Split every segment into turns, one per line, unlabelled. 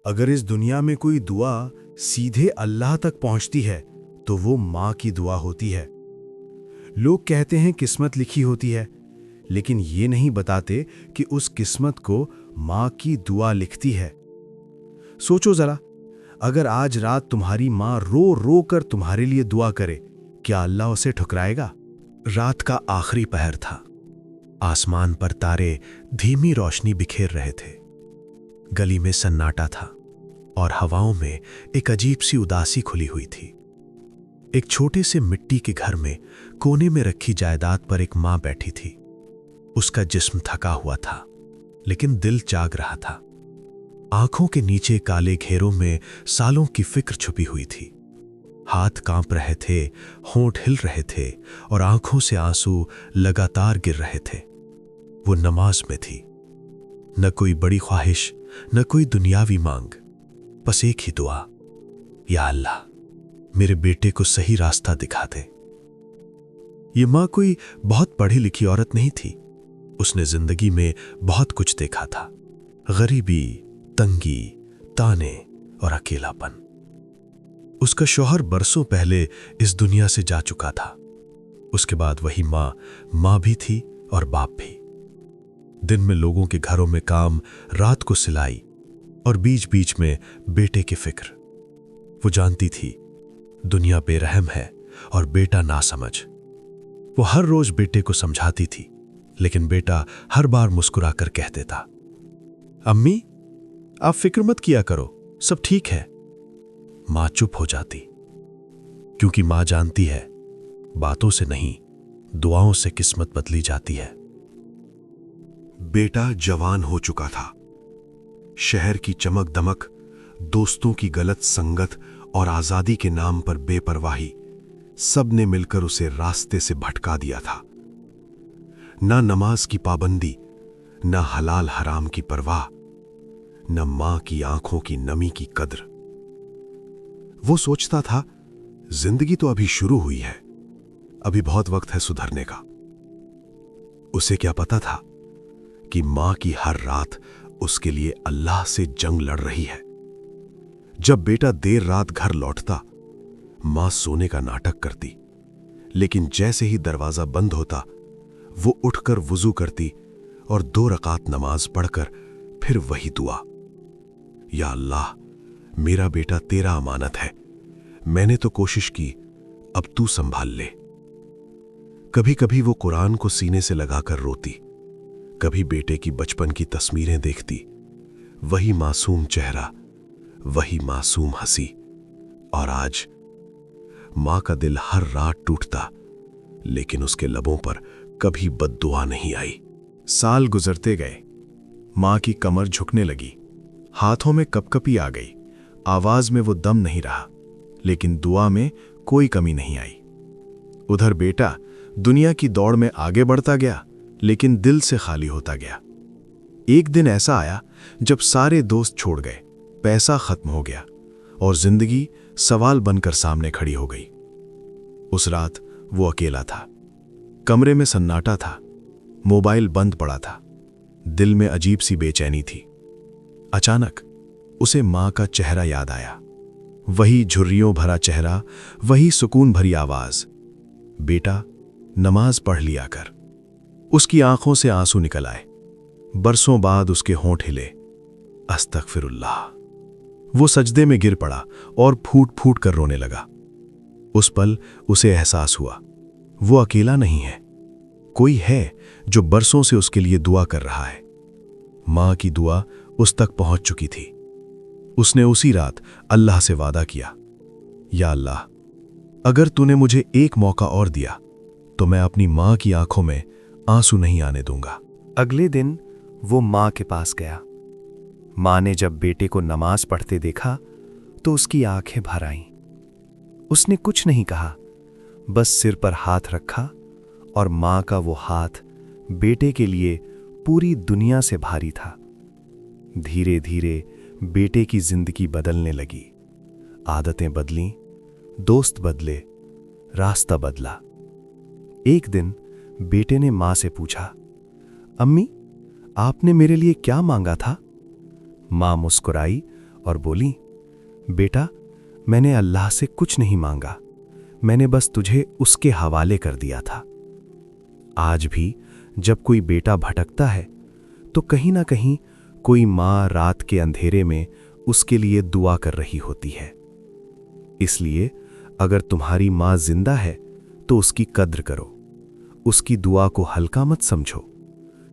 अगर इस दुनिया में कोई दुआ सीधे अल्लाह तक पहुंचती है तो वो माँ की दुआ होती है। लोग कहते हैं किस्मत लिखी होती है, लेकिन ये नहीं बताते कि उस किस्मत को माँ की दुआ लिखती है। सोचो जरा, अगर आज रात तुम्हारी माँ रो रो कर तुम्हारे लिए दुआ करे, क्या अल्लाह उसे ठुकराएगा? रात का आखिरी पहर था। आसमान पर तारे धीमी रोशनी बिखेर रहे थे। गली में सन्नाटा था और हवाओं में एक अजीब सी उदासी खुली हुई थी। एक छोटे से मिट्टी के घर में कोने में रखी जायदाद पर एक मां बैठी थी। उसका जिस्म थका हुआ था, लेकिन दिल जाग रहा था। आंखों के नीचे काले घेरों में सालों की फिक्र छुपी हुई थी। हाथ कांप रहे थे, होंठ हिल रहे थे और आंखों से आंसू लगातार गिर रहे थे। वो नमाज में थी। न कोई बड़ी ख्वाहिश, न कोई दुनियावी मांग, बस एक ही दुआ, या अल्लाह मेरे बेटे को सही रास्ता दिखा दे। ये मां कोई बहुत पढ़ी लिखी औरत नहीं थी। उसने जिंदगी में बहुत कुछ देखा था। गरीबी, तंगी, ताने और अकेलापन। उसका शौहर बरसों पहले इस दुनिया से जा चुका था। उसके बाद वही मां भी थी और बाप भी। दिन में लोगों के घरों में काम, रात को सिलाई और बीच बीच में बेटे की फिक्र। वो जानती थी दुनिया बेरहम है और बेटा नासमझ। वो हर रोज बेटे को समझाती थी, लेकिन बेटा हर बार मुस्कुरा कर कह देता, अम्मी आप फिक्र मत किया करो, सब ठीक है। मां चुप हो जाती, क्योंकि मां जानती है बातों से नहीं, दुआओं से किस्मत बदली जाती है। बेटा जवान हो चुका था। शहर की चमक दमक, दोस्तों की गलत संगत और आजादी के नाम पर बेपरवाही, सब ने मिलकर उसे रास्ते से भटका दिया था। ना नमाज की पाबंदी, ना हलाल हराम की परवाह, न मां की आंखों की नमी की कद्र। वो सोचता था जिंदगी तो अभी शुरू हुई है, अभी बहुत वक्त है सुधरने का। उसे क्या पता था कि मां की हर रात उसके लिए अल्लाह से जंग लड़ रही है। जब बेटा देर रात घर लौटता, मां सोने का नाटक करती, लेकिन जैसे ही दरवाजा बंद होता, वो उठकर वुजू करती और 2 रकात नमाज पढ़कर फिर वही दुआ, या अल्लाह मेरा बेटा तेरा अमानत है, मैंने तो कोशिश की, अब तू संभाल ले। कभी कभी वो कुरान को सीने से लगाकर रोती, कभी बेटे की बचपन की तस्वीरें देखती, वही मासूम चेहरा, वही मासूम हंसी। और आज मां का दिल हर रात टूटता, लेकिन उसके लबों पर कभी बद्दुआ नहीं आई। साल गुजरते गए। मां की कमर झुकने लगी, हाथों में कपकपी आ गई, आवाज में वो दम नहीं रहा, लेकिन दुआ में कोई कमी नहीं आई। उधर बेटा दुनिया की दौड़ में आगे बढ़ता गया, लेकिन दिल से खाली होता गया। एक दिन ऐसा आया जब सारे दोस्त छोड़ गए, पैसा खत्म हो गया और जिंदगी सवाल बनकर सामने खड़ी हो गई। उस रात वो अकेला था। कमरे में सन्नाटा था, मोबाइल बंद पड़ा था, दिल में अजीब सी बेचैनी थी। अचानक उसे मां का चेहरा याद आया, वही झुर्रियों भरा चेहरा, वही सुकून भरी आवाज, बेटा नमाज पढ़ लिया कर। उसकी आंखों से आंसू निकल आए। बरसों बाद उसके होंठ हिले, अस्तगफिरुल्लाह। वो सजदे में गिर पड़ा और फूट फूट कर रोने लगा। उस पल उसे एहसास हुआ वो अकेला नहीं है, कोई है जो बरसों से उसके लिए दुआ कर रहा है। मां की दुआ उस तक पहुंच चुकी थी। उसने उसी रात अल्लाह से वादा किया, या अल्लाह अगर तूने मुझे एक मौका और दिया तो मैं अपनी मां की आंखों में आंसू नहीं आने दूंगा।
अगले दिन वो मां के पास गया। मां ने जब बेटे को नमाज पढ़ते देखा तो उसकी आंखें भर आईं। उसने कुछ नहीं कहा, बस सिर पर हाथ रखा और मां का वो हाथ बेटे के लिए पूरी दुनिया से भारी था। धीरे धीरे बेटे की जिंदगी बदलने लगी। आदतें बदलीं, दोस्त बदले, रास्ता बदला। एक दिन बेटे ने मां से पूछा, अम्मी आपने मेरे लिए क्या मांगा था? मां मुस्कुराई और बोली, बेटा, मैंने अल्लाह से कुछ नहीं मांगा, मैंने बस तुझे उसके हवाले कर दिया था। आज भी जब कोई बेटा भटकता है तो कहीं ना कहीं कोई माँ रात के अंधेरे में उसके लिए दुआ कर रही होती है। इसलिए अगर तुम्हारी माँ जिंदा है तो उसकी कद्र करो, उसकी दुआ को हल्का मत समझो,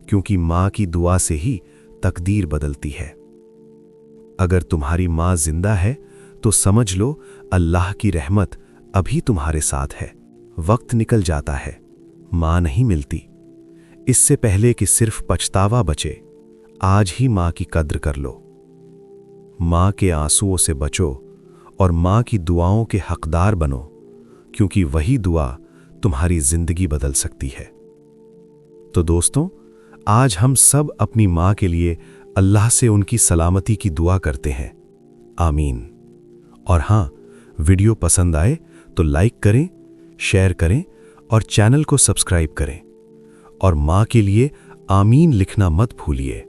क्योंकि माँ की दुआ से ही तकदीर बदलती है। अगर तुम्हारी माँ जिंदा है तो समझ लो अल्लाह की रहमत अभी तुम्हारे साथ है। वक्त निकल जाता है, माँ नहीं मिलती। इससे पहले कि सिर्फ पछतावा बचे, आज ही माँ की कद्र कर लो। माँ के आंसुओं से बचो और माँ की दुआओं के हकदार बनो, क्योंकि वही दुआ तुम्हारी जिंदगी बदल सकती है। तो दोस्तों, आज हम सब अपनी माँ के लिए अल्लाह से उनकी सलामती की दुआ करते हैं। आमीन। और हाँ, वीडियो पसंद आए तो लाइक करें, शेयर करें और चैनल को सब्सक्राइब करें। और माँ के लिए आमीन लिखना मत भूलिए।